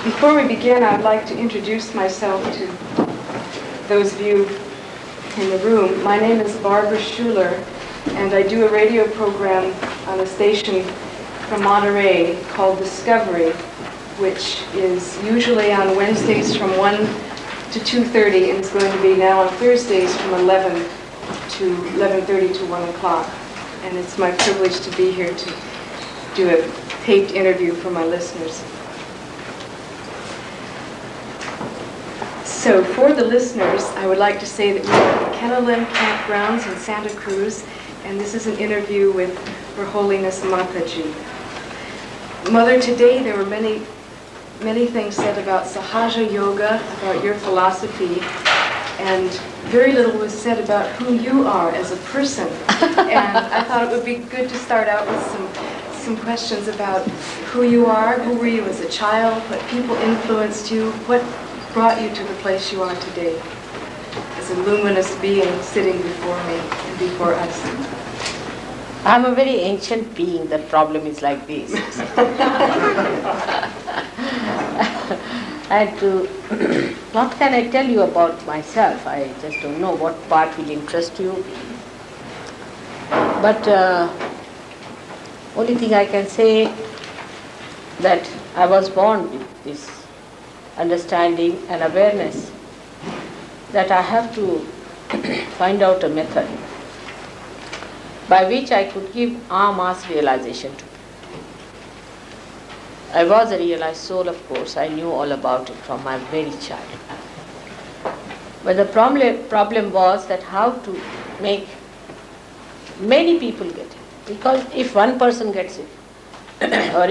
Before we begin, I'd like to introduce myself to those of you in the room. My name is Barbara Schuler, and I do a radio program on a station from Monterey called Discovery, which is usually on Wednesdays from 1 to 2:30, and it's going to be now on Thursdays from 11 to 11:30 to 1 o'clock. And it's my privilege to be here to do a taped interview for my listeners. So for the listeners, I would like to say that we're at the Kennelim Campgrounds in Santa Cruz, and this is an interview with Her Holiness Mataji. Mother, today there were many things said about Sahaja Yoga, about your philosophy, and very little was said about who you are as a person. And I thought it would be good to start out with some questions about who you are, who were you as a child, what people influenced you, what brought you to the place you are today as a luminous being sitting before me and before us. I'm a very ancient being. The problem is like this. What can I tell you about myself? I just don't know what part will interest you. But only thing I can say that I was born with this understanding and awareness that I have to find out a method by which I could give mass realization to. I was a realized soul, of course. I knew all about it from my very childhood. But the problem was that how to make many people get it. Because if one person gets it, or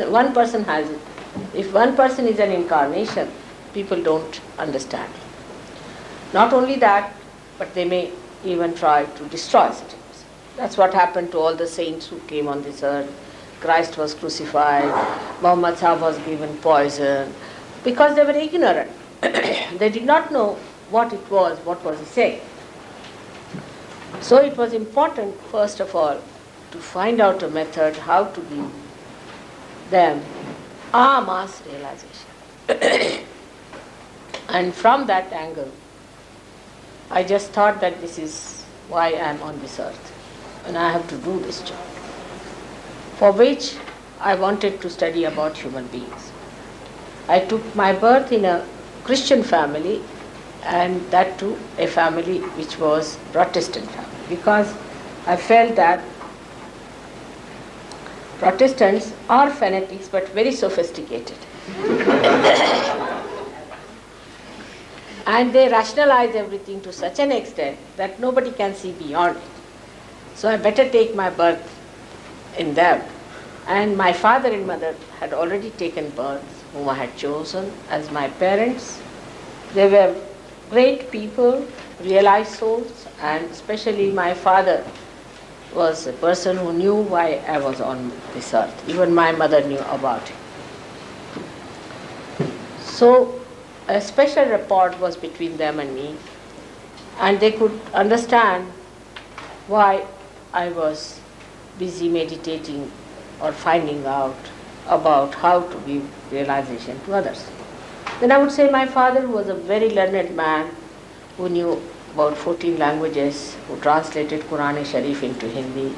one person has it, if one person is an incarnation, people don't understand. Not only that, but they may even try to destroy such a person. That's what happened to all the saints who came on this earth. Christ was crucified, Muhammad Sahib was given poison, because they were ignorant. They did not know what it was, what was he saying. So it was important, first of all, to find out a method how to give them mass realization. And from that angle, I just thought that this is why I am on this earth, and I have to do this job, for which I wanted to study about human beings. I took my birth in a Christian family, and that too a family which was Protestant family, because I felt that Protestants are fanatics but very sophisticated. And they rationalize everything to such an extent that nobody can see beyond it. So I better take my birth in them. And my father and mother had already taken births, whom I had chosen as my parents. They were great people, realized souls, and especially my father was a person who knew why I was on this earth. Even my mother knew about it. So a special rapport was between them and me, and they could understand why I was busy meditating or finding out about how to give realization to others. Then I would say my father was a very learned man who knew about 14 languages, who translated Quran-e-Sharif into Hindi,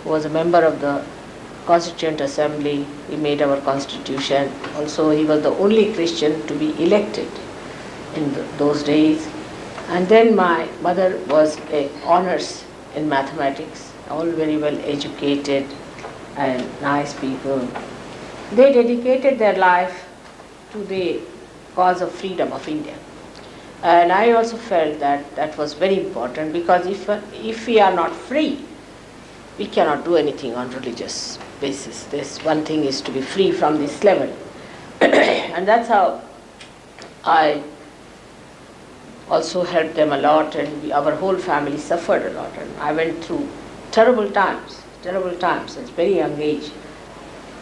who was a member of the Constituent Assembly. He made our constitution. Also, he was the only Christian to be elected in those days. And then my mother was a honors in mathematics, all very well educated and nice people. They dedicated their life to the cause of freedom of India. And I also felt that that was very important, because if we are not free, we cannot do anything on religious basis. This one thing is to be free from this level. And that's how I also helped them a lot, and our whole family suffered a lot. And I went through terrible times at a very young age.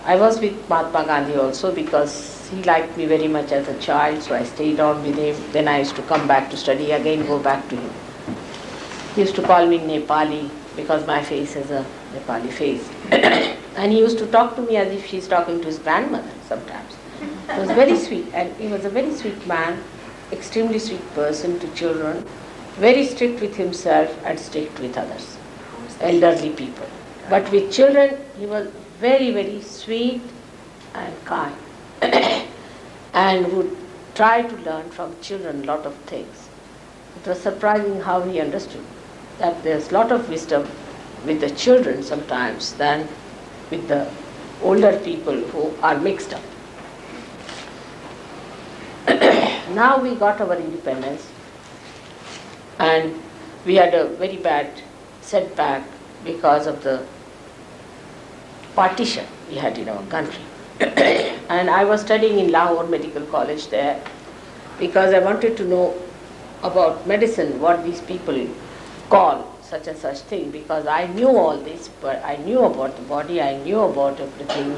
I was with Mahatma Gandhi also, because he liked me very much as a child, so I stayed on with him. Then I used to come back to study again, go back to him. He used to call me Nepali, because my face has a Nepali face. And he used to talk to me as if he's talking to his grandmother sometimes. He was very sweet, and he was a very sweet man, extremely sweet person to children, very strict with himself and strict with others, elderly people. But with children, he was very, very sweet and kind and would try to learn from children a lot of things. It was surprising how he understood that there's a lot of wisdom with the children sometimes than with the older people who are mixed up. Now we got our independence, and we had a very bad setback because of the partition we had in our country. And I was studying in Lahore Medical College there because I wanted to know about medicine, what these people call such and such thing, because I knew all this, but I knew about the body, I knew about everything,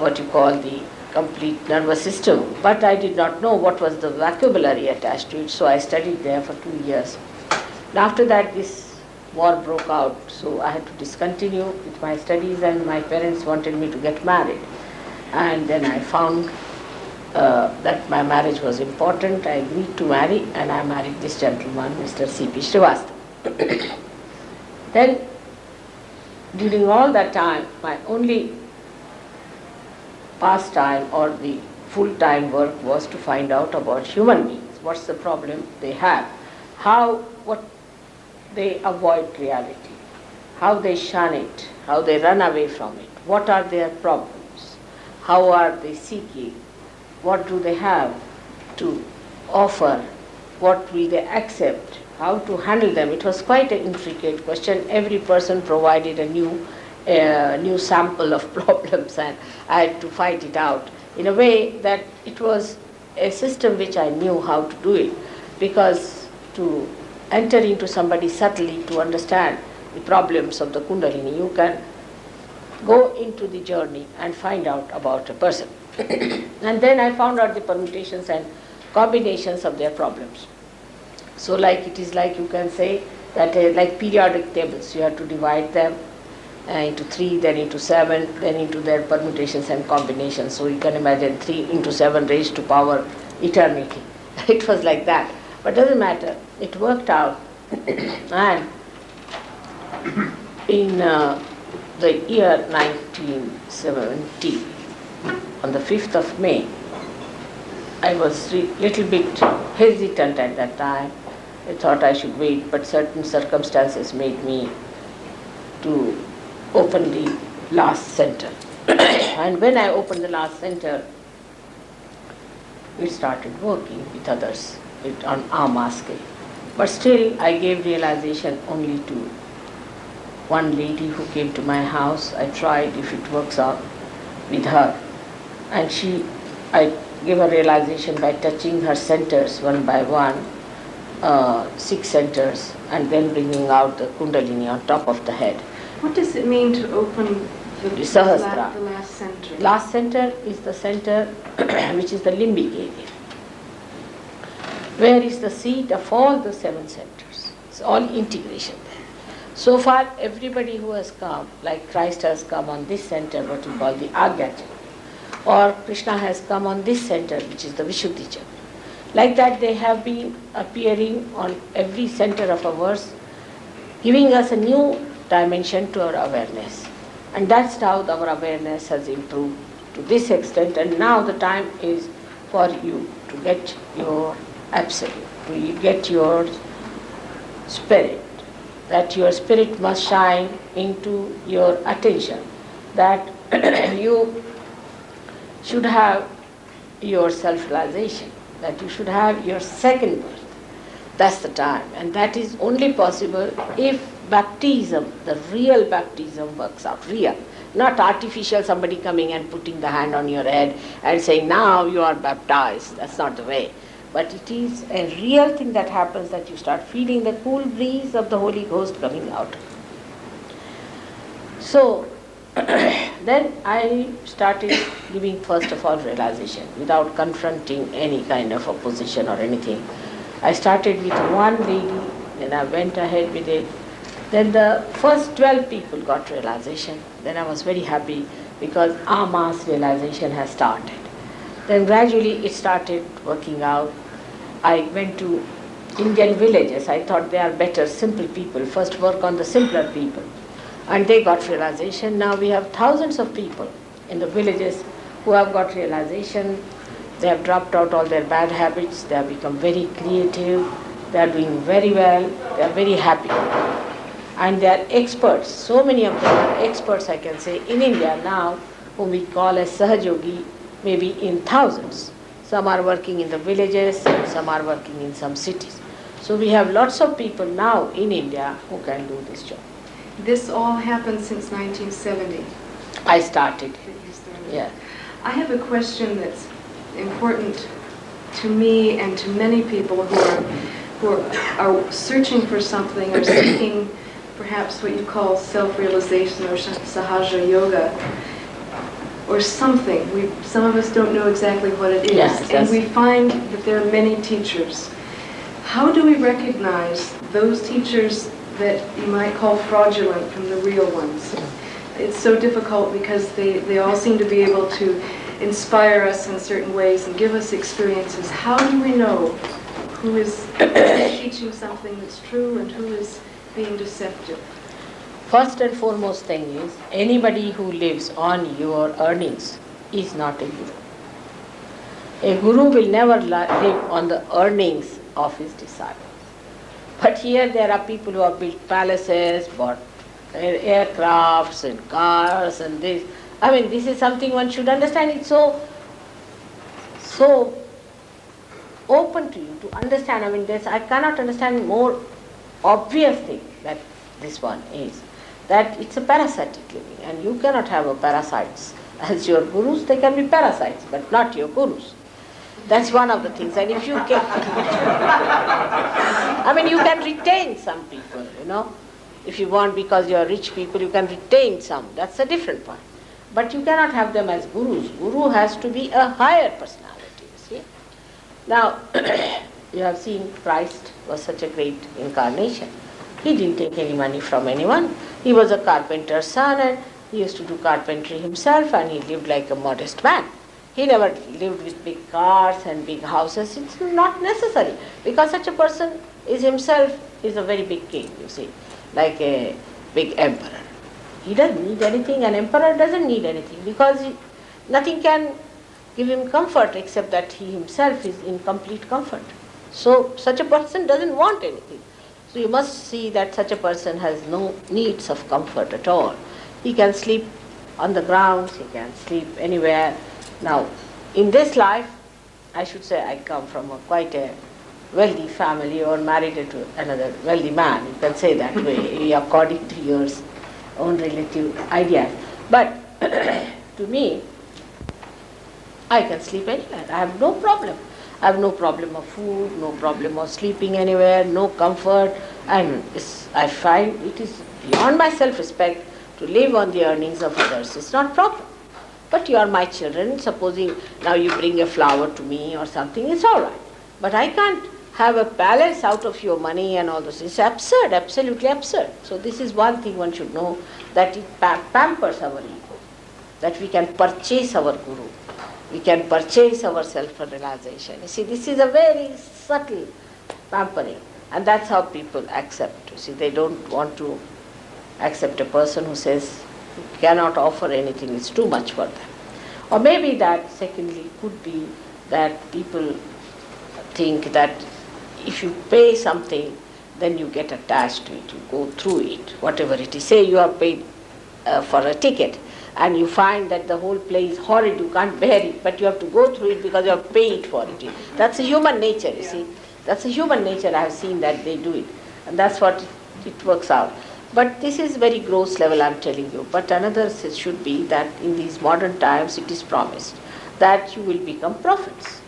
what you call the complete nervous system, but I did not know what was the vocabulary attached to it, so I studied there for 2 years. And after that, this war broke out, so I had to discontinue with my studies, and my parents wanted me to get married. And then I found that my marriage was important. I agreed to marry, and I married this gentleman, Mr. C.P. Srivastava. Then, during all that time, my only pastime or the full-time work was to find out about human beings. What's the problem they have? What they avoid reality, how they shun it, how they run away from it, what are their problems, how are they seeking, what do they have to offer, what will they accept, how to handle them. It was quite an intricate question. Every person provided a new sample of problems, and I had to fight it out in a way that it was a system which I knew how to do it, because to enter into somebody subtly to understand the problems of the Kundalini, you can go into the journey and find out about a person. And then I found out the permutations and combinations of their problems. So it is like you can say that like periodic tables, you have to divide them into 3, then into 7, then into their permutations and combinations. So you can imagine 3 into 7 raised to power eternity. It was like that. But doesn't matter. It worked out. And in the year 1970, on the 5th of May, I was a little bit hesitant at that time. I thought I should wait, but certain circumstances made me to open the last center. And when I opened the last center, we started working with others on our scale. But still, I gave realization only to one lady who came to my house. I tried if it works out with her. And I gave a realization by touching her centers one by one, 6 centers, and then bringing out the Kundalini on top of the head. What does it mean to open the last center? Last center is the center which is the limbic area, where is the seat of all the 7 centers. It's all integration there. So far, everybody who has come, like Christ has come on this center, what we call the Agyacha, or Krishna has come on this center, which is the Vishuddhi chakra. Like that, they have been appearing on every center of ours, giving us a new dimension to our awareness. And that's how our awareness has improved to this extent. And now the time is for you to get your absolute, to get your spirit, that your spirit must shine into your attention, that you should have your self-realization, that you should have your second birth. That's the time. And that is only possible if baptism, the real baptism works out, real. Not artificial, somebody coming and putting the hand on your head and saying, now you are baptized. That's not the way. But it is a real thing that happens, that you start feeling the cool breeze of the Holy Ghost coming out. So, then I started giving first of all realization without confronting any kind of opposition or anything. I started with one lady, then I went ahead with it. Then the first 12 people got realization. Then I was very happy because our mass realization has started. Then gradually it started working out. I went to Indian villages. I thought they are better, simple people. First work on the simpler people. And they got realization. Now we have thousands of people in the villages who have got realization. They have dropped out all their bad habits. They have become very creative. They are doing very well. They are very happy. And they are experts. So many of them are experts, I can say, in India now, whom we call as Sahajogi, maybe in thousands. Some are working in the villages, and some are working in some cities. So we have lots of people now in India who can do this job. This all happened since 1970. I started. Yeah. I have a question that's important to me and to many people who are searching for something or seeking perhaps what you call self-realization or sahaja yoga or something. Some of us don't know exactly what it is. Yes, and we find that there are many teachers. How do we recognize those teachers that you might call fraudulent from the real ones? It's so difficult because they all seem to be able to inspire us in certain ways and give us experiences. How do we know who is teaching something that's true and who is being deceptive? First and foremost thing is, anybody who lives on your earnings is not a guru. A guru will never live on the earnings of his disciples. But here there are people who have built palaces, bought aircrafts and cars and this. I mean, this is something one should understand. It's so open to you to understand. I mean, I cannot understand more obvious thing that this one is. That it's a parasitic living, and you cannot have a parasites as your gurus. They can be parasites, but not your gurus. That's one of the things. And if you get, I mean, you can retain some people, you know. If you want, because you are rich people, you can retain some. That's a different point. But you cannot have them as gurus. Guru has to be a higher personality, you see. Now, you have seen Christ was such a great incarnation. He didn't take any money from anyone. He was a carpenter's son, and he used to do carpentry himself, and he lived like a modest man. He never lived with big cars and big houses. It's not necessary, because such a person is himself is a very big king, you see, like a big emperor. He doesn't need anything. An emperor doesn't need anything, because nothing can give him comfort except that he himself is in complete comfort. So such a person doesn't want anything. So you must see that such a person has no needs of comfort at all. He can sleep on the grounds, he can sleep anywhere. Now, in this life, I should say I come from quite a wealthy family, or married to another wealthy man. You can say that way, according to your own relative ideas. But to me, I can sleep anywhere. I have no problem. I have no problem of food, no problem of sleeping anywhere, no comfort. And I find it is beyond my self-respect to live on the earnings of others. It's not proper. But you are my children. Supposing now you bring a flower to me or something, it's all right. But I can't have a palace out of your money and all this. It's absurd, absolutely absurd. So this is one thing one should know, that it pampers our ego, that we can purchase our guru. We can purchase our self-realization. You see, this is a very subtle pampering, and that's how people accept. You see, they don't want to accept a person who says you cannot offer anything, it's too much for them. Or maybe that, secondly, could be that people think that if you pay something, then you get attached to it, you go through it, whatever it is. Say you have paid for a ticket, and you find that the whole play is horrid, you can't bear it, but you have to go through it because you have paid for it. That's a human nature, you see. That's a human nature. I have seen that they do it. And that's what it works out. But this is very gross level, I'm telling you. But another should be that in these modern times it is promised that you will become prophets.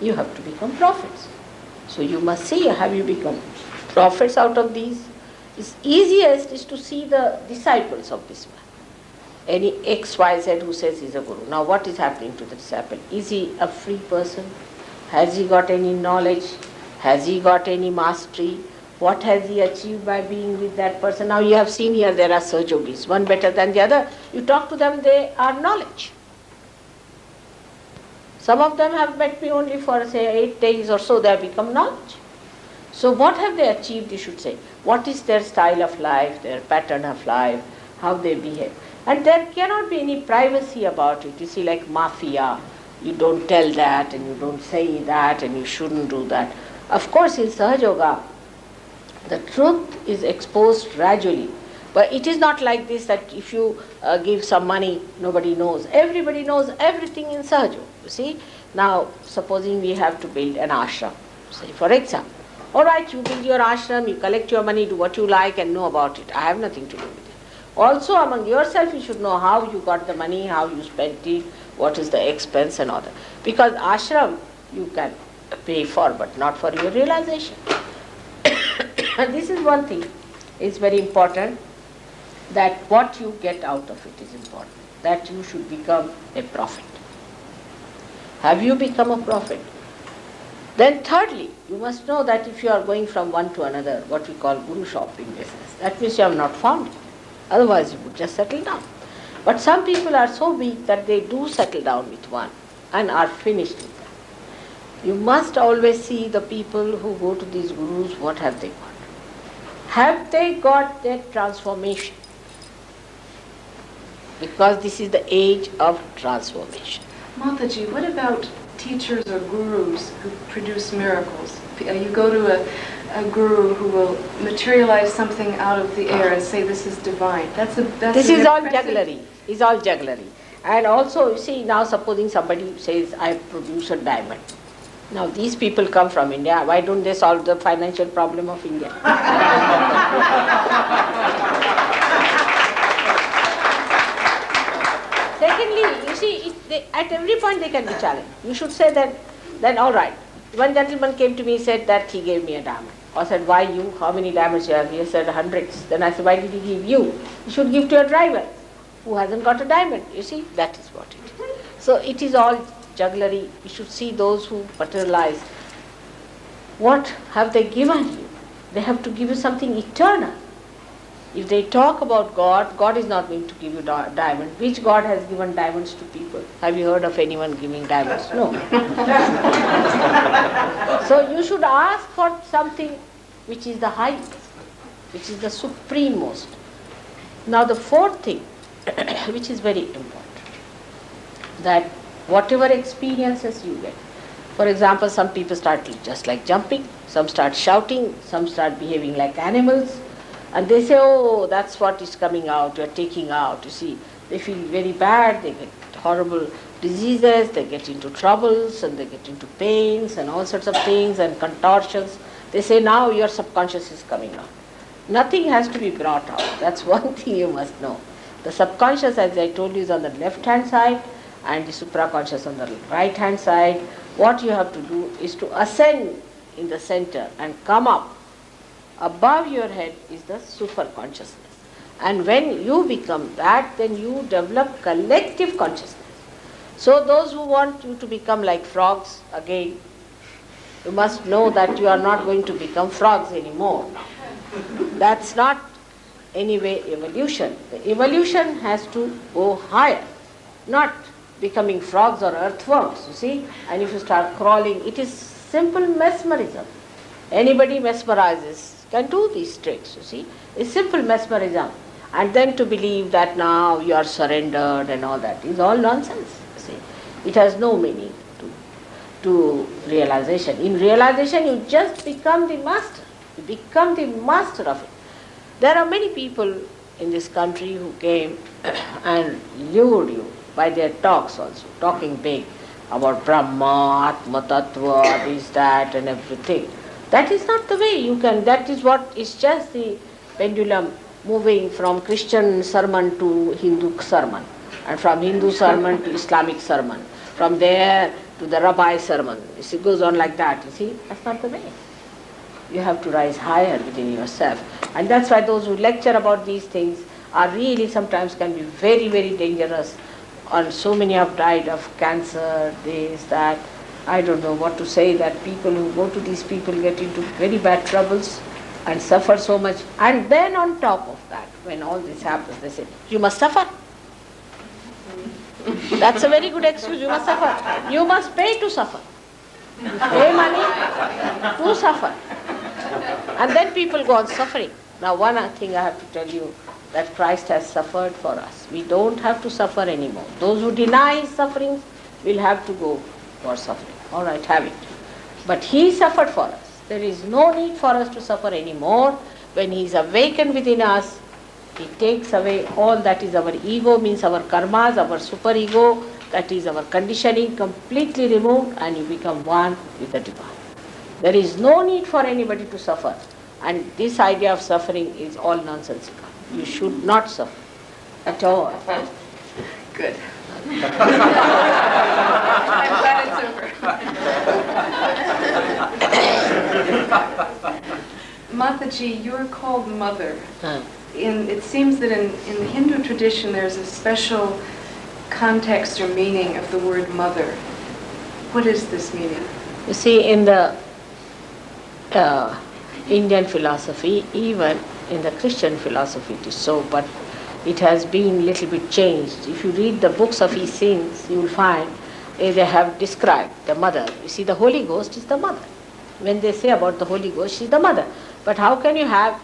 You have to become prophets. So you must see, have you become prophets out of these? It's easiest is to see the disciples of this man. Any XYZ who says he's a guru. Now what is happening to the disciple? Is he a free person? Has he got any knowledge? Has he got any mastery? What has he achieved by being with that person? Now you have seen here there are Sahajogis, one better than the other. You talk to them, they are knowledge. Some of them have met me only for say 8 days or so, they have become knowledge. So what have they achieved, you should say. What is their style of life, their pattern of life, how they behave. And there cannot be any privacy about it. You see, like mafia, you don't tell that and you don't say that and you shouldn't do that. Of course, in Sahaja Yoga, the truth is exposed gradually. But it is not like this that if you give some money, nobody knows. Everybody knows everything in Sahaja. You see, now supposing we have to build an ashram, say for example. All right, you build your ashram, you collect your money, do what you like and know about it. I have nothing to do with it. Also among yourself, you should know how you got the money, how you spent it, what is the expense and all that. Because ashram you can pay for, but not for your realization. And this is one thing, it's very important, that what you get out of it is important, that you should become a prophet. Have you become a prophet? Then thirdly, you must know that if you are going from one to another, what we call guru shopping business, that means you have not found it. Otherwise you would just settle down. But some people are so weak that they do settle down with one and are finished with that. You must always see the people who go to these gurus, what have they got? Have they got their transformation? Because this is the age of transformation. Mataji, what about teachers or gurus who produce miracles? You go to a guru who will materialize something out of the air and say this is divine. This is all jugglery. It's all jugglery. And also, you see, now supposing somebody says, I produce a diamond. Now these people come from India. Why don't they solve the financial problem of India? Secondly, you see, at every point they can be challenged. You should say that, then all right. One gentleman came to me and said that he gave me a diamond. I said, why you? How many diamonds you have? He said, hundreds. Then I said, why did he give you? You should give to your driver who hasn't got a diamond. You see, that is what it is. So it is all jugglery. You should see those who materialize. What have they given you? They have to give you something eternal. If they talk about God, God is not going to give you diamond. Which God has given diamonds to people? Have you heard of anyone giving diamonds? No. So you should ask for something which is the highest, which is the suprememost. Now the fourth thing, which is very important, that whatever experiences you get, for example, some people start just like jumping, some start shouting, some start behaving like animals, and they say, oh, that's what is coming out, you're taking out, you see. They feel very bad, they get horrible diseases, they get into troubles, and they get into pains, and all sorts of things, and contortions. They say, now your subconscious is coming out. Nothing has to be brought out. That's one thing you must know. The subconscious, as I told you, is on the left-hand side, and the supraconscious on the right-hand side. What you have to do is to ascend in the center and come up. Above your head is the super consciousness. And when you become that, then you develop collective consciousness. So those who want you to become like frogs, again, you must know that you are not going to become frogs anymore. That's not anyway evolution. The evolution has to go higher, not becoming frogs or earthworms, you see. And if you start crawling, it is simple mesmerism. Anybody mesmerizes can do these tricks, you see. It's simple mesmerism. And then to believe that now you are surrendered and all that is all nonsense, you see. It has no meaning to realization. In realization, you just become the master. You become the master of it. There are many people in this country who came and lured you by their talks also, talking big about Brahma, Atma Tattva, this, that and everything. That is not the way you can, that is what is just the pendulum moving from Christian sermon to Hindu sermon, and from Hindu sermon to Islamic sermon, from there to the Rabbi sermon. It goes on like that, you see. That's not the way. You have to rise higher within yourself. And that's why those who lecture about these things are really sometimes can be very, very dangerous. And so many have died of cancer, this, that. I don't know what to say, that people who go to these people get into very bad troubles and suffer so much. And then on top of that, when all this happens, they say, you must suffer. That's a very good excuse. You must suffer. You must pay to suffer. Pay money to suffer. And then people go on suffering. Now one thing I have to tell you, that Christ has suffered for us. We don't have to suffer anymore. Those who deny his sufferings will have to go for suffering. All right, have it. But he suffered for us. There is no need for us to suffer anymore. When he is awakened within us, he takes away all that is our ego, means our karmas, our superego, that is our conditioning, completely removed, and you become one with the divine. There is no need for anybody to suffer. And this idea of suffering is all nonsensical. You should not suffer at all. Good. I'm glad it's over. Mataji, you're called mother. It seems that in the Hindu tradition there's a special context or meaning of the word mother. What is this meaning? You see, in the Indian philosophy, even in the Christian philosophy it is so, but it has been little bit changed. If you read the books of his saints, you will find they have described the mother. You see, the Holy Ghost is the mother. When they say about the Holy Ghost, she is the mother. But how can you have,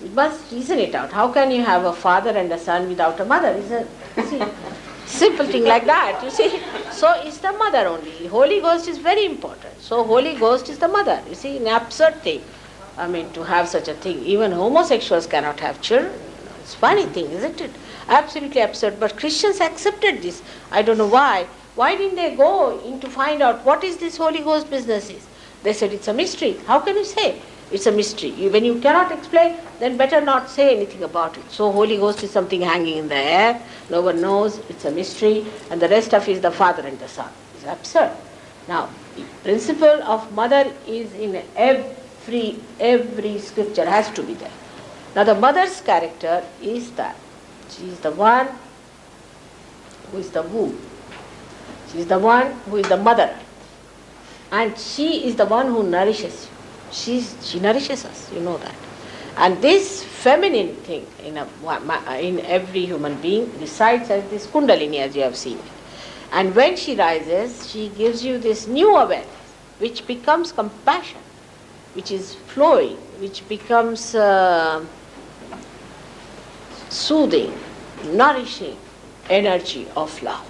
you must reason it out, how can you have a father and a son without a mother? It's a simple thing like that, you see. So it's the mother only. Holy Ghost is very important. So Holy Ghost is the mother. You see, an absurd thing. I mean, to have such a thing. Even homosexuals cannot have children. It's a funny thing, isn't it? Absolutely absurd. But Christians accepted this. I don't know why. Why didn't they go in to find out what is this Holy Ghost business is? They said it's a mystery. How can you say it's a mystery? When you cannot explain, then better not say anything about it. So Holy Ghost is something hanging in the air. No one knows. It's a mystery. And the rest of it is the Father and the Son. It's absurd. Now, the principle of mother is in every scripture, has to be there. Now the mother's character is that she is the one who is the womb. She is the one who is the mother. And she is the one who nourishes you. She nourishes us, you know that. And this feminine thing in every human being resides as this kundalini, as you have seen it. And when she rises, she gives you this new awareness, which becomes compassion, which is flowing, which becomes soothing, nourishing energy of love.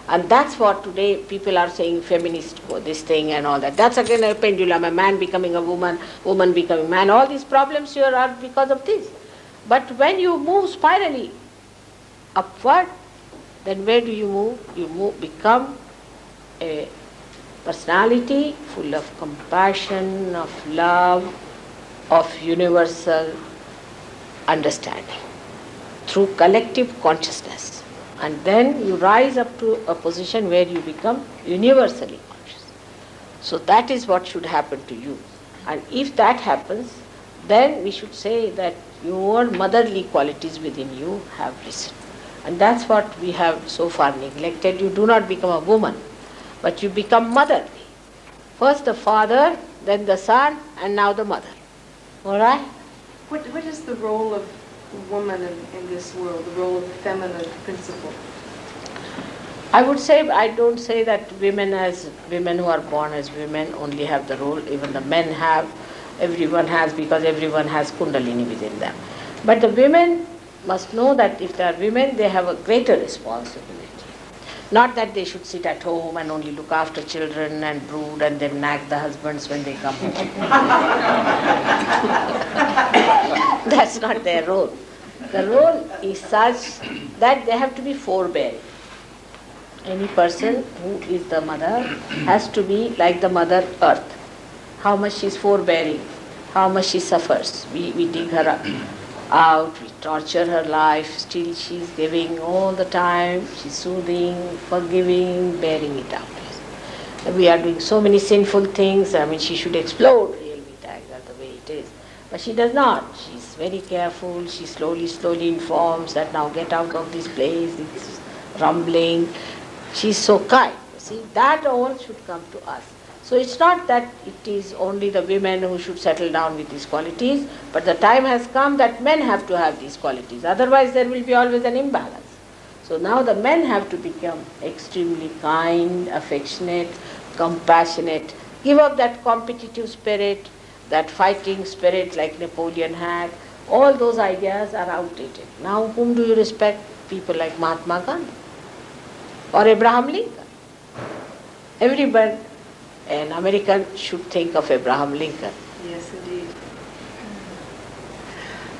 And that's what today people are saying, feminist, this thing and all that. That's again a pendulum, a man becoming a woman, woman becoming man. All these problems here are because of this. But when you move spirally upward, then where do you move? You become a personality full of compassion, of love, of universal understanding through collective consciousness. And then you rise up to a position where you become universally conscious. So that is what should happen to you. And if that happens, then we should say that your motherly qualities within you have risen. And that's what we have so far neglected. You do not become a woman, but you become motherly. First the father, then the son, and now the mother. All right? What is the role of woman in this world, the role of the feminine principle? I would say, I don't say that women who are born as women only have the role. Even the men have, everyone has, because everyone has kundalini within them. But the women must know that if they are women, they have a greater responsibility. Not that they should sit at home and only look after children and brood and then nag the husbands when they come home. That's not their role. The role is such that they have to be forbearing. Any person who is the mother has to be like the mother earth. How much she is forbearing, how much she suffers. We dig her out, we torture her life, still she is giving all the time, she is soothing, forgiving, bearing it out. We are doing so many sinful things, I mean she should explode really, that's the way it is. But she does not. She is very careful, she slowly informs that now get out of this place, it's rumbling. She is so kind. See, that all should come to us. So it's not that it is only the women who should settle down with these qualities, but the time has come that men have to have these qualities. Otherwise there will be always an imbalance. So now the men have to become extremely kind, affectionate, compassionate, give up that competitive spirit, that fighting spirit like Napoleon had. All those ideas are outdated. Now whom do you respect? People like Mahatma Gandhi or Abraham Lincoln. Everyone, an American should think of Abraham Lincoln. Yes, indeed.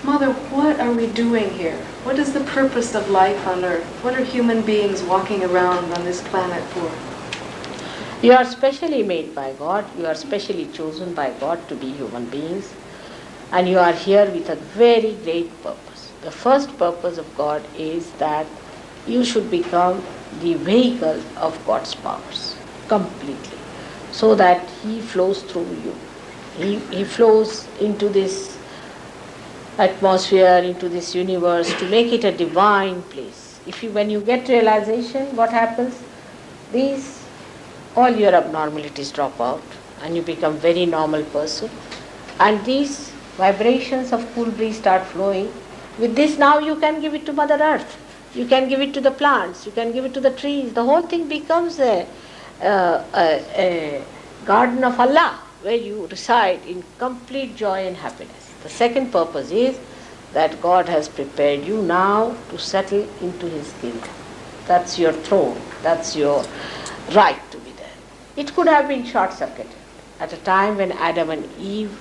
Mother, what are we doing here? What is the purpose of life on Earth? What are human beings walking around on this planet for? You are specially made by God, you are specially chosen by God to be human beings, and you are here with a very great purpose. The first purpose of God is that you should become the vehicle of God's powers completely, so that He flows through you. He flows into this atmosphere, into this universe, to make it a divine place. When you get realization, what happens? All your abnormalities drop out and you become very normal person. And these vibrations of cool breeze start flowing. With this now you can give it to Mother Earth. You can give it to the plants. You can give it to the trees. The whole thing becomes a garden of Allah, where you reside in complete joy and happiness. The second purpose is that God has prepared you now to settle into His kingdom. That's your throne. That's your right to be there. It could have been short-circuited at a time when Adam and Eve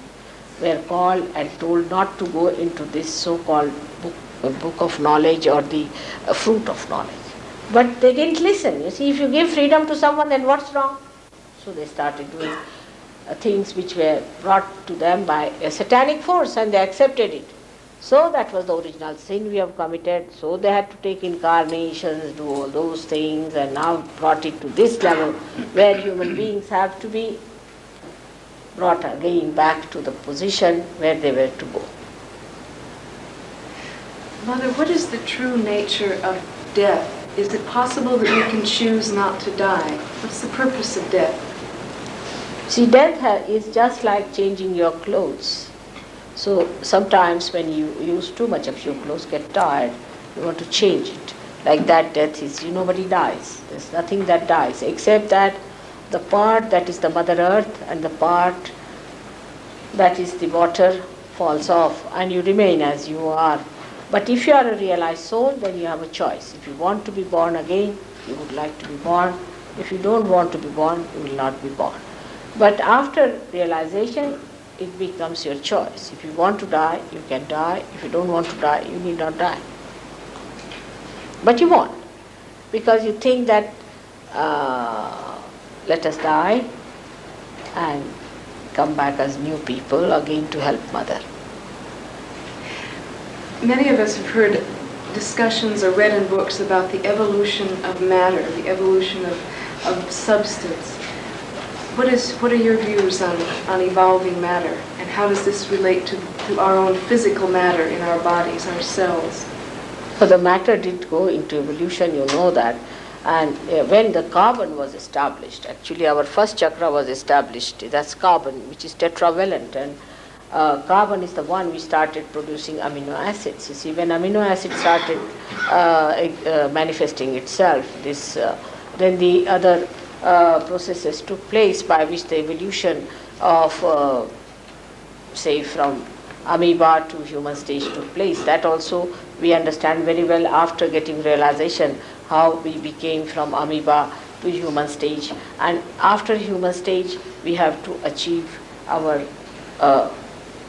were called and told not to go into this so-called book of knowledge or the fruit of knowledge. But they didn't listen. You see, if you give freedom to someone, then what's wrong? So they started doing things which were brought to them by a satanic force, and they accepted it. So that was the original sin we have committed. So they had to take incarnations, do all those things, and now brought it to this level where human beings have to be brought again back to the position where they were to go. Mother, what is the true nature of death? Is it possible that we can choose not to die? What's the purpose of death? See, death is just like changing your clothes. So sometimes when you use too much of your clothes, get tired, you want to change it. Like that, death is, nobody dies. There's nothing that dies, except that the part that is the Mother Earth and the part that is the water falls off, and you remain as you are. But if you are a realized soul, then you have a choice. If you want to be born again, you would like to be born. If you don't want to be born, you will not be born. But after realization, it becomes your choice. If you want to die, you can die. If you don't want to die, you need not die. But you won't, because you think that let us die and come back as new people again to help Mother. Many of us have heard discussions or read in books about the evolution of matter, the evolution of substance. What are your views on evolving matter, and how does this relate to our own physical matter in our bodies, our cells? So the matter did go into evolution, you know that. And when the carbon was established, actually our first chakra was established, that's carbon, which is tetravalent, and carbon is the one we started producing amino acids. You see, when amino acid started manifesting itself, then the other processes took place by which the evolution of, say, from amoeba to human stage took place. That also we understand very well after getting realization how we became from amoeba to human stage. And after human stage, we have to achieve our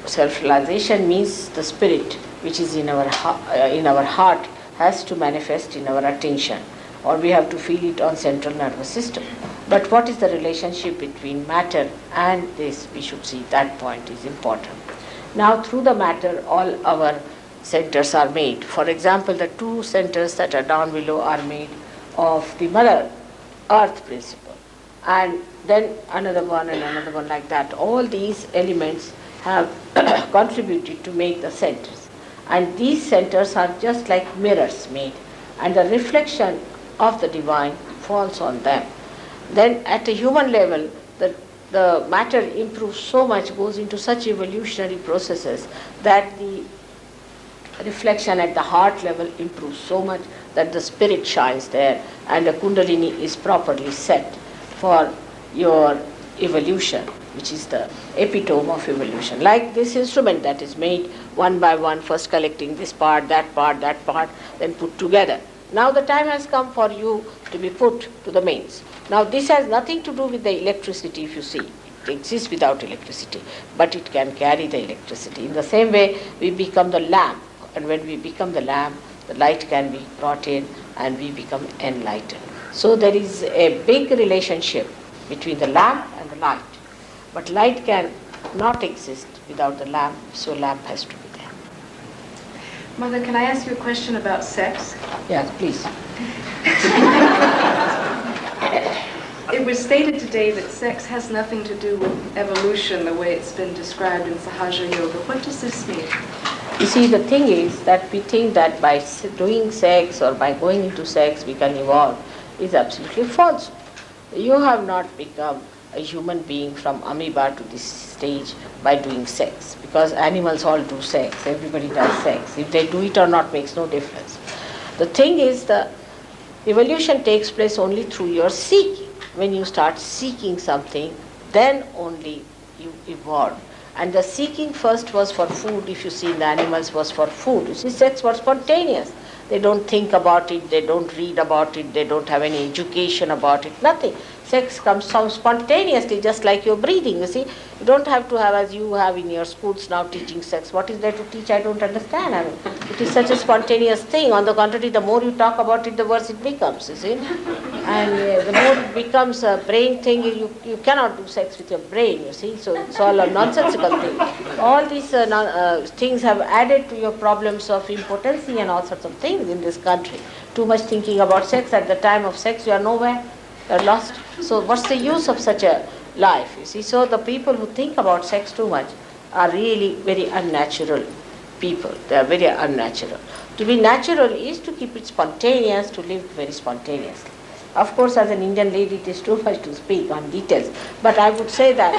self-realization, means the spirit which is in our heart has to manifest in our attention, or we have to feel it on central nervous system. But what is the relationship between matter and this? We should see that point is important. Now through the matter, all our centers are made. For example, the two centers that are down below are made of the Mother Earth principle, and then another one and another one like that. All these elements have contributed to make the centers, and these centers are just like mirrors made, and the reflection of the divine falls on them. Then at a human level, the matter improves so much, goes into such evolutionary processes that the reflection at the heart level improves so much that the spirit shines there and the kundalini is properly set for your evolution, which is the epitome of evolution. Like this instrument that is made one by one, first collecting this part, that part, then put together. Now the time has come for you to be put to the mains. Now this has nothing to do with the electricity, if you see. It exists without electricity, but it can carry the electricity. In the same way, we become the lamp, and when we become the lamp, the light can be brought in and we become enlightened. So there is a big relationship between the lamp and the light. But light can not exist without the lamp, so lamp has to be there. Mother, can I ask you a question about sex? Yes, please. It was stated today that sex has nothing to do with evolution the way it's been described in Sahaja Yoga. What does this mean? You see, the thing is that we think that by doing sex or by going into sex we can evolve is absolutely false. You have not become a human being from amoeba to this stage by doing sex, because animals all do sex, everybody does sex. If they do it or not makes no difference. The thing is, the evolution takes place only through your seeking. When you start seeking something, then only you evolve. And the seeking first was for food, if you see in the animals, was for food. You see, sex was spontaneous. They don't think about it, they don't read about it, they don't have any education about it, nothing. Sex comes spontaneously, just like your breathing, you see. You don't have to have, as you have in your schools now, teaching sex. What is there to teach? I don't understand. I mean, it is such a spontaneous thing. On the contrary, the more you talk about it, the worse it becomes, you see. And the more it becomes a brain thing, you cannot do sex with your brain, you see. So it's all a nonsensical thing. All these things have added to your problems of impotency and all sorts of things in this country. Too much thinking about sex. At the time of sex, you are nowhere. You are lost. So what's the use of such a life, you see? So the people who think about sex too much are really very unnatural people. They are very unnatural. To be natural is to keep it spontaneous, to live very spontaneously. Of course, as an Indian lady, it is too much to speak on details, but I would say that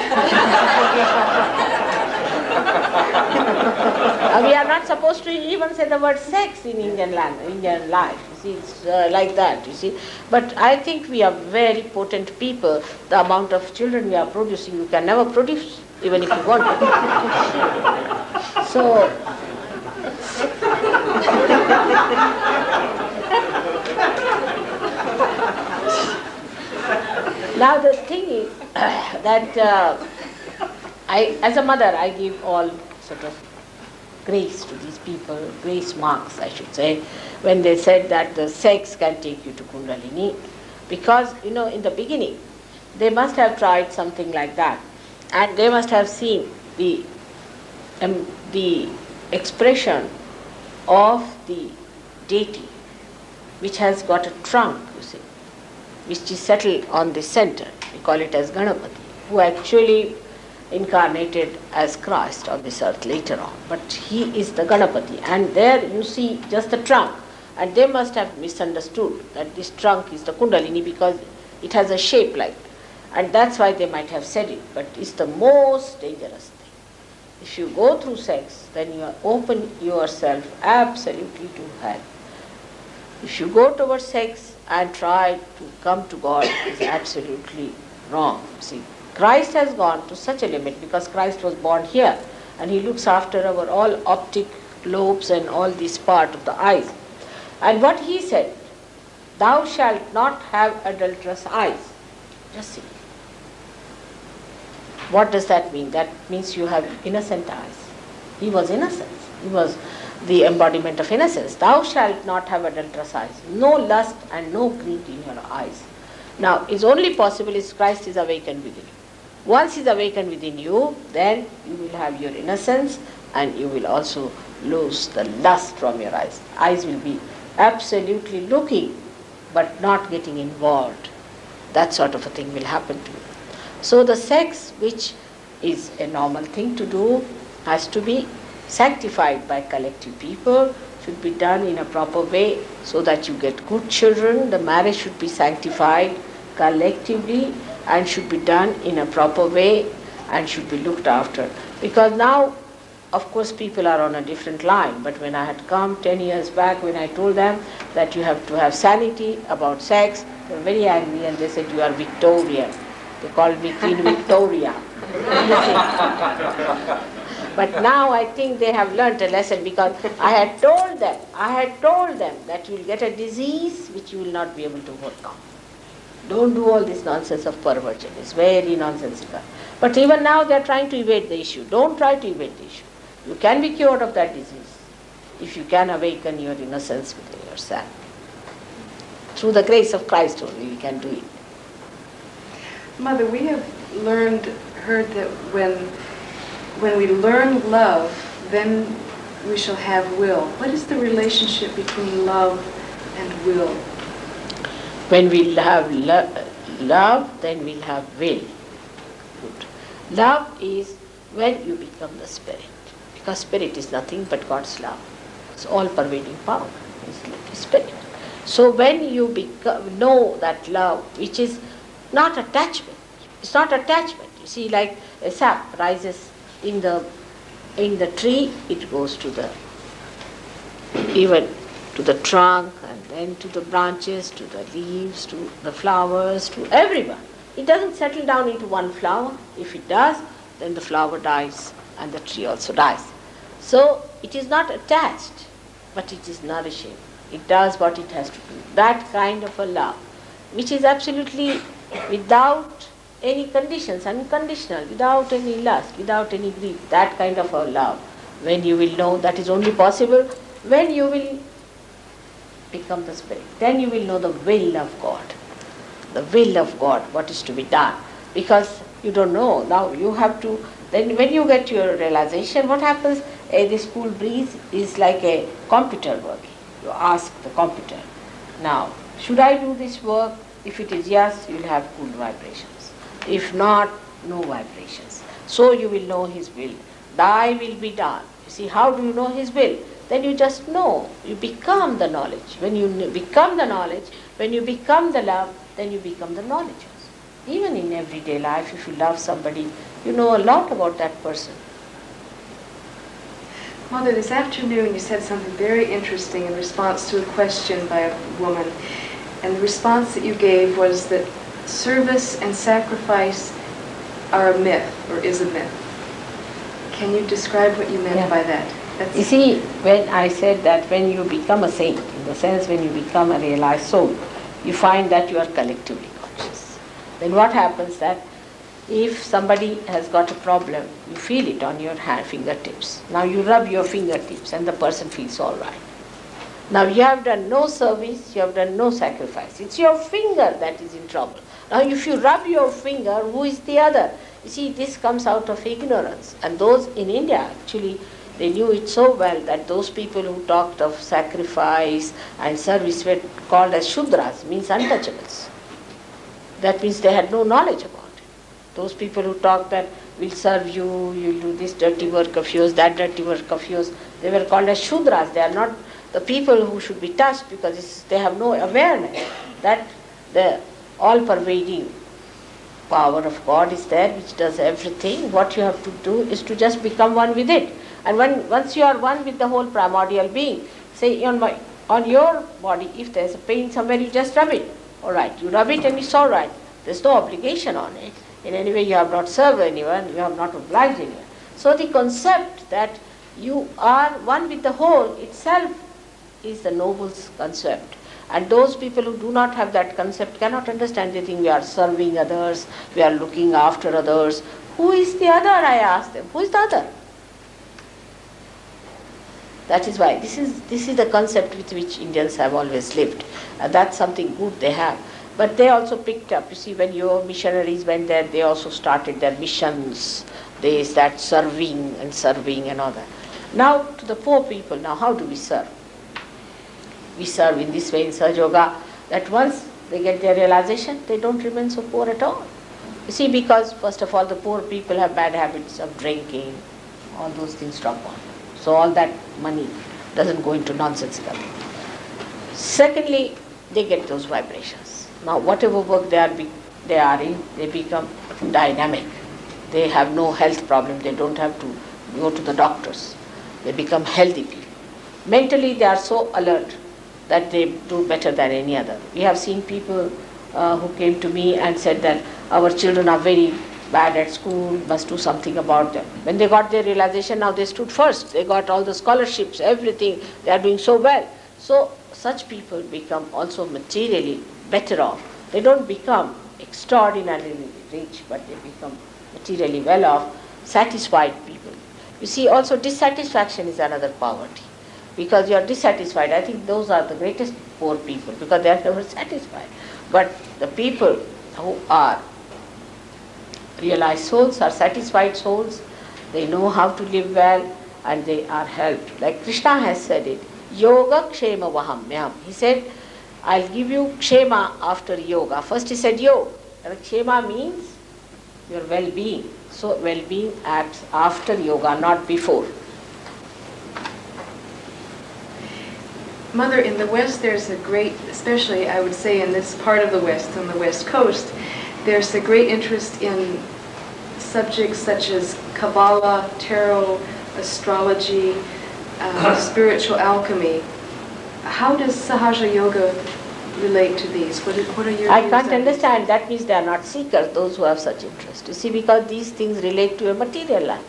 we are not supposed to even say the word sex in Indian life. You see, it's like that, you see. But I think we are very potent people. The amount of children we are producing, you can never produce, even if you want to. So, now the thing is that as a mother, I give all sort of grace to these people, grace marks, I should say, when they said that the sex can take you to Kundalini. Because, you know, in the beginning, they must have tried something like that. And they must have seen the expression of the deity, which has got a trunk, you see, which is settled on the center. We call it as Ganapati, who actually incarnated as Christ on this earth later on. But he is the Ganapati. And there you see just the trunk. And they must have misunderstood that this trunk is the Kundalini because it has a shape like that. And that's why they might have said it. But it's the most dangerous thing. If you go through sex, then you open yourself absolutely to hell. If you go towards sex and try to come to God, is absolutely wrong. See, Christ has gone to such a limit because Christ was born here and he looks after our all optic lobes and all this part of the eyes. And what he said, thou shalt not have adulterous eyes. Just see. What does that mean? That means you have innocent eyes. He was innocent. He was the embodiment of innocence. Thou shalt not have adulterous eyes. No lust and no greed in your eyes. Now, it's only possible if Christ is awakened within you. Once he's awakened within you, then you will have your innocence and you will also lose the lust from your eyes. Eyes will be absolutely looking but not getting involved. That sort of a thing will happen to you. So the sex, which is a normal thing to do, has to be sanctified by collective people, should be done in a proper way so that you get good children. The marriage should be sanctified collectively and should be done in a proper way and should be looked after. Because now of course, people are on a different line, but when I had come 10 years back, when I told them that you have to have sanity about sex, they were very angry and they said, you are Victorian. They called me Queen Victoria. But now I think they have learnt a lesson, because I had told them that you will get a disease which you will not be able to overcome. Don't do all this nonsense of perversion. It's very nonsensical. But even now they are trying to evade the issue. Don't try to evade the issue. You can be cured of that disease if you can awaken your innocence within yourself. Through the grace of Christ only we can do it. Mother, we have heard that when we learn love, then we shall have will. What is the relationship between love and will? When we'll have love, then we'll have will. Good. Love is when you become the Spirit. Because Spirit is nothing but God's love. It's all-pervading power. It's Spirit. So when you know that love, which is not attachment, it's not attachment. You see, like a sap rises in the tree, it goes to even to the trunk, and then to the branches, to the leaves, to the flowers, to everyone. It doesn't settle down into one flower. If it does, then the flower dies and the tree also dies. So it is not attached, but it is nourishing. It does what it has to do. That kind of a love, which is absolutely without any conditions, unconditional, without any lust, without any greed, that kind of a love, when you will know, that is only possible when you will become the Spirit. Then you will know the will of God. The will of God, what is to be done. Because you don't know. Now you have to, then when you get your realization, what happens? This cool breeze is like a computer working. You ask the computer, now, should I do this work? If it is yes, you will have cool vibrations. If not, no vibrations. So you will know His will. Thy will be done. You see, how do you know His will? Then you just know. You become the knowledge. When you become the knowledge, when you become the love, then you become the knowledge. Even in everyday life, if you love somebody, you know a lot about that person. Mother, this afternoon you said something very interesting in response to a question by a woman. And the response that you gave was that service and sacrifice are a myth, or is a myth. Can you describe what you meant by that? You see, when I said that when you become a saint, in the sense when you become a realized soul, you find that you are collectively conscious. Then what happens that if somebody has got a problem, you feel it on your fingertips. Now you rub your fingertips and the person feels all right. Now you have done no service, you have done no sacrifice. It's your finger that is in trouble. Now if you rub your finger, who is the other? You see, this comes out of ignorance. And those in India, actually, they knew it so well that those people who talked of sacrifice and service were called as Shudras, means untouchables. That means they had no knowledge about it. Those people who talked that we'll serve you, you'll do this dirty work of yours, that dirty work of yours, they were called as Shudras. They are not the people who should be touched, because they have no awareness that the all-pervading power of God is there, which does everything. What you have to do is to just become one with it. And once you are one with the whole primordial being, say on your body, if there's a pain somewhere, you just rub it. All right, you rub it and it's all right. There's no obligation on it. In any way, you have not served anyone, you have not obliged anyone. So the concept that you are one with the whole itself is the noble concept. And those people who do not have that concept cannot understand. They think we are serving others, we are looking after others. Who is the other, I ask them. Who is the other? That is why this is the concept with which Indians have always lived. That's something good they have. But they also picked up, you see, when your missionaries went there, they also started their missions. They start serving and all that. Now to the poor people, now how do we serve? We serve in this way in Sahaja Yoga, that once they get their realization, they don't remain so poor at all. You see, because first of all, the poor people have bad habits of drinking, all those things drop on. So all that money doesn't go into nonsensical things. Secondly, they get those vibrations. Now whatever work they are in, they become dynamic. They have no health problem. They don't have to go to the doctors. They become healthy people. Mentally they are so alert that they do better than any other. We have seen people who came to me and said that our children are very bad at school, must do something about them. When they got their realization, now they stood first. They got all the scholarships, everything. They are doing so well. So such people become also materially better off. They don't become extraordinarily rich, but they become materially well off, satisfied people. You see, also dissatisfaction is another poverty. Because you are dissatisfied, I think those are the greatest poor people, because they are never satisfied. But the people who are realized souls are satisfied souls, they know how to live well, and they are helped. Like Krishna has said it, yoga kshema vahamyam. He said, I'll give you kshema after yoga. First he said yoga, and kshema means your well-being. So well-being acts after yoga, not before. Mother, in the West there's a great, especially I would say in this part of the West, on the West Coast, there's a great interest in subjects such as Kabbalah, tarot, astrology, spiritual alchemy. How does Sahaja Yoga relate to these? What are your I views can't on understand. That means they are not seekers, those who have such interest. You see, because these things relate to a material life.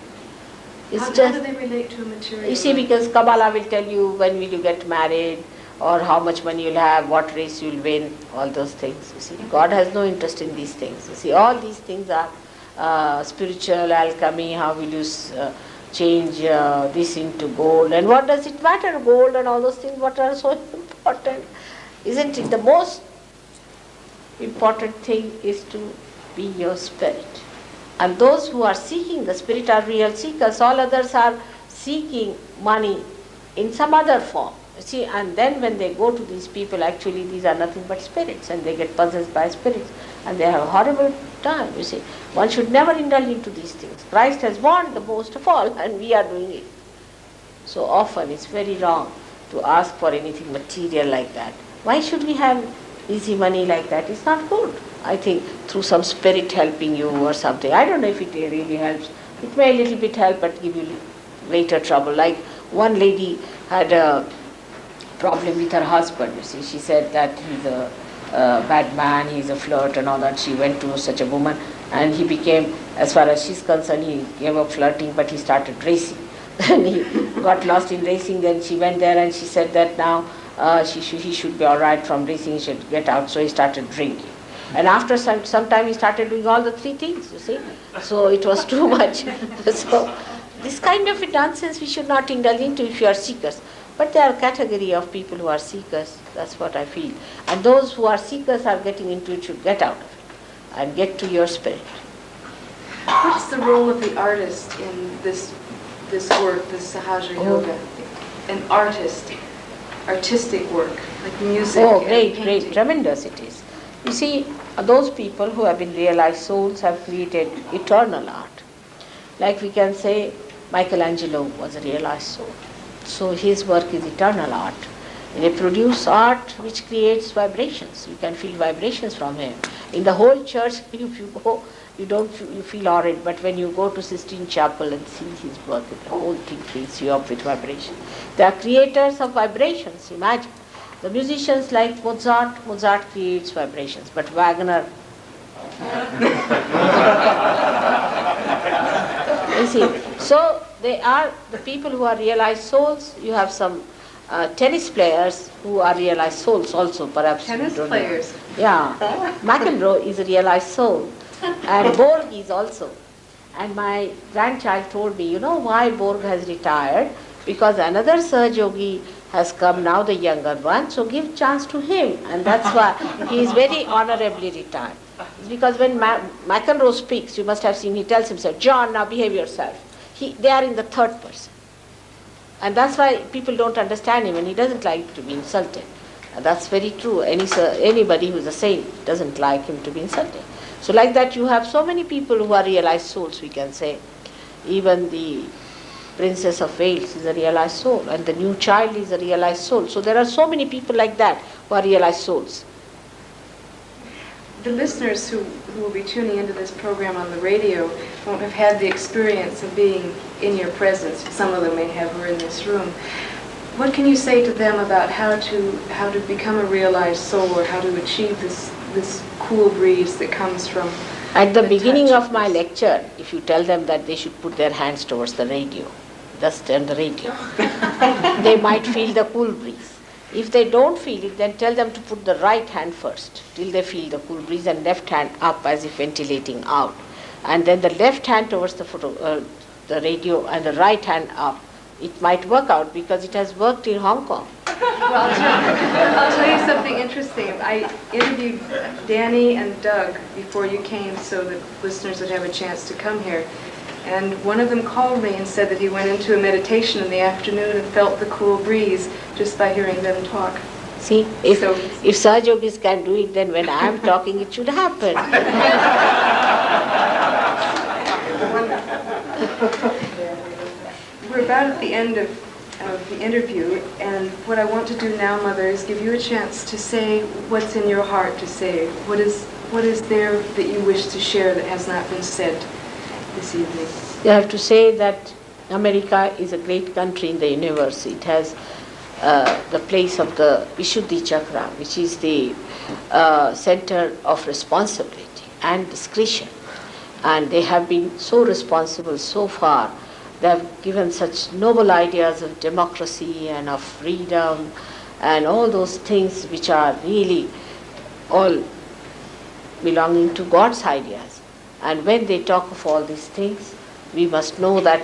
How do they relate to a material You see, life? because Kabbalah will tell you when will you get married, or how much money you'll have, what race you'll win, all those things. You see, God has no interest in these things. You see, all these things are spiritual alchemy. How will you change this into gold? And what does it matter, gold and all those things? What are so important? Isn't it the most important thing is to be your spirit? And those who are seeking the spirit are real seekers. All others are seeking money in some other form. You see, and then when they go to these people, actually these are nothing but spirits, and they get possessed by spirits, and they have a horrible time. You see, one should never indulge into these things. Christ has warned the most of all, and we are doing it. So often it's very wrong to ask for anything material like that. Why should we have easy money like that? It's not good. I think through some spirit helping you or something. I don't know if it really helps. It may a little bit help, but give you later trouble. Like one lady had a problem with her husband. You see, she said that he's a bad man, he's a flirt and all that. She went to such a woman, and he became, as far as she's concerned, he gave up flirting, but he started racing. Then he got lost in racing. Then she went there and she said that now he should be all right from racing, he should get out. So he started drinking. And after some time he started doing all the three things, you see. So it was too much. So this kind of nonsense we should not indulge into if you are seekers. But there are a category of people who are seekers, that's what I feel. And those who are seekers are getting into it should get out of it and get to your spirit. What's the role of the artist in this work, this Sahaja Yoga? An artist, artistic work, like music and Great, painting. tremendous it is. You see, those people who have been realized souls have created eternal art. Like we can say, Michelangelo was a realized soul. So his work is eternal art. They produce art which creates vibrations. You can feel vibrations from him. In the whole church, if you go, you feel horrid, but when you go to Sistine Chapel and see his work, the whole thing fills you up with vibration. They are creators of vibrations, imagine. The musicians like Mozart creates vibrations, but Wagner, you see. So they are the people who are realized souls. You have some tennis players who are realized souls also, perhaps. Tennis players? Yeah. McEnroe is a realized soul. And Borg is also. And my grandchild told me, you know why Borg has retired? Because another Sahaj Yogi has come now, the younger one, so give chance to him. And that's why he is very honorably retired. It's because when McEnroe speaks, you must have seen, he tells himself, John, now behave yourself. They are in the third person. And that's why people don't understand him, and he doesn't like to be insulted. And that's very true. Anybody who is a saint doesn't like him to be insulted. So like that you have so many people who are realized souls, we can say. Even the Princess of Wales is a realized soul, and the new child is a realized soul. So there are so many people like that who are realized souls. the listeners who will be tuning into this program on the radio won't have had the experience of being in your presence. Some of them may have who are in this room. What can you say to them about how to become a realized soul, or how to achieve this cool breeze that comes from At the beginning touch of my lecture, if you tell them that they should put their hands towards the radio, just turn the radio, they might feel the cool breeze. If they don't feel it, then tell them to put the right hand first till they feel the cool breeze, and left hand up as if ventilating out. And then the left hand towards the radio and the right hand up. It might work out because it has worked in Hong Kong. Well, I'll tell you something interesting. I interviewed Danny and Doug before you came so that listeners would have a chance to come here. And one of them called me and said that he went into a meditation in the afternoon and felt the cool breeze just by hearing them talk. See, if Saj Yogis can do it, then when I am talking, it should happen. We're about at the end of the interview, and what I want to do now, Mother, is give you a chance to say what's in your heart to say. What is there that you wish to share that has not been said this evening? You have to say that America is a great country in the universe. It has the place of the Vishuddhi Chakra, which is the center of responsibility and discretion. And they have been so responsible so far. They have given such noble ideas of democracy and of freedom and all those things which are really all belonging to God's ideas. And when they talk of all these things, we must know that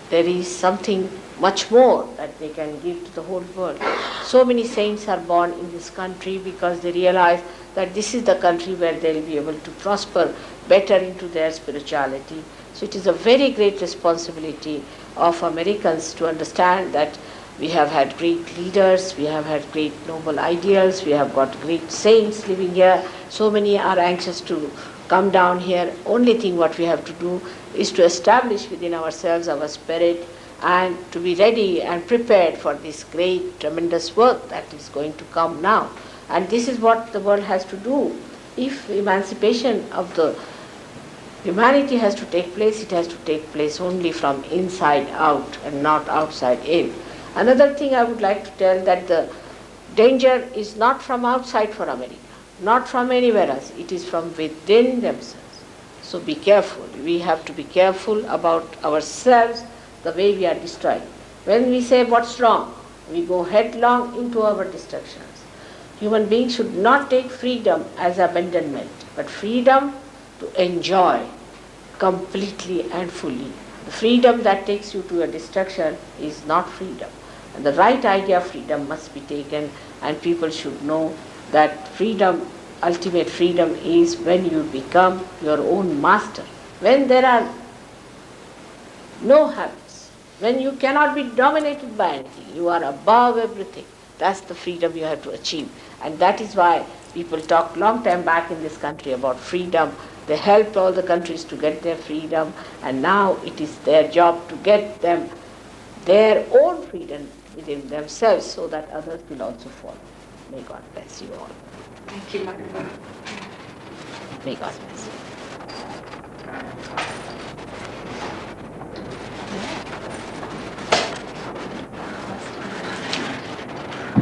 there is something much more that they can give to the whole world. So many saints are born in this country because they realize that this is the country where they will be able to prosper better into their spirituality. So it is a very great responsibility of Americans to understand that we have had great leaders, we have had great noble ideals, we have got great saints living here. So many are anxious to come down here. Only thing what we have to do is to establish within ourselves our spirit and to be ready and prepared for this great, tremendous work that is going to come now. And this is what the world has to do. If emancipation of the humanity has to take place, it has to take place only from inside out and not outside in. Another thing I would like to tell, that the danger is not from outside for America, not from anywhere else. It is from within themselves. So be careful. We have to be careful about ourselves, the way we are destroying. When we say what's wrong, we go headlong into our destructions. Human beings should not take freedom as abandonment, but freedom to enjoy completely and fully. The freedom that takes you to a destruction is not freedom. And the right idea of freedom must be taken, and people should know that freedom, ultimate freedom, is when you become your own master. When there are no habits, when you cannot be dominated by anything, you are above everything. That's the freedom you have to achieve. And that is why people talked long time back in this country about freedom. They helped all the countries to get their freedom, and now it is their job to get them their own freedom within themselves so that others will also follow. May God bless you all. Thank you, Mother. May God bless you.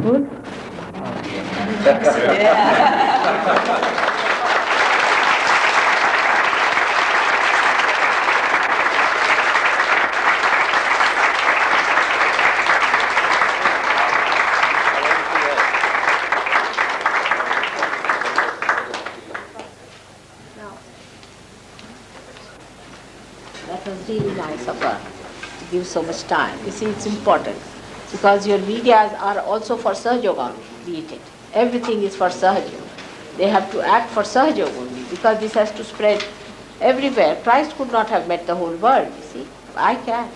Good? That was really nice of her to give so much time. You see, it's important because your videos are also for Sahaja Yoga created. Everything is for Sahaja Yoga. They have to act for Sahaja Yoga only because this has to spread everywhere. Christ could not have met the whole world, you see. I can.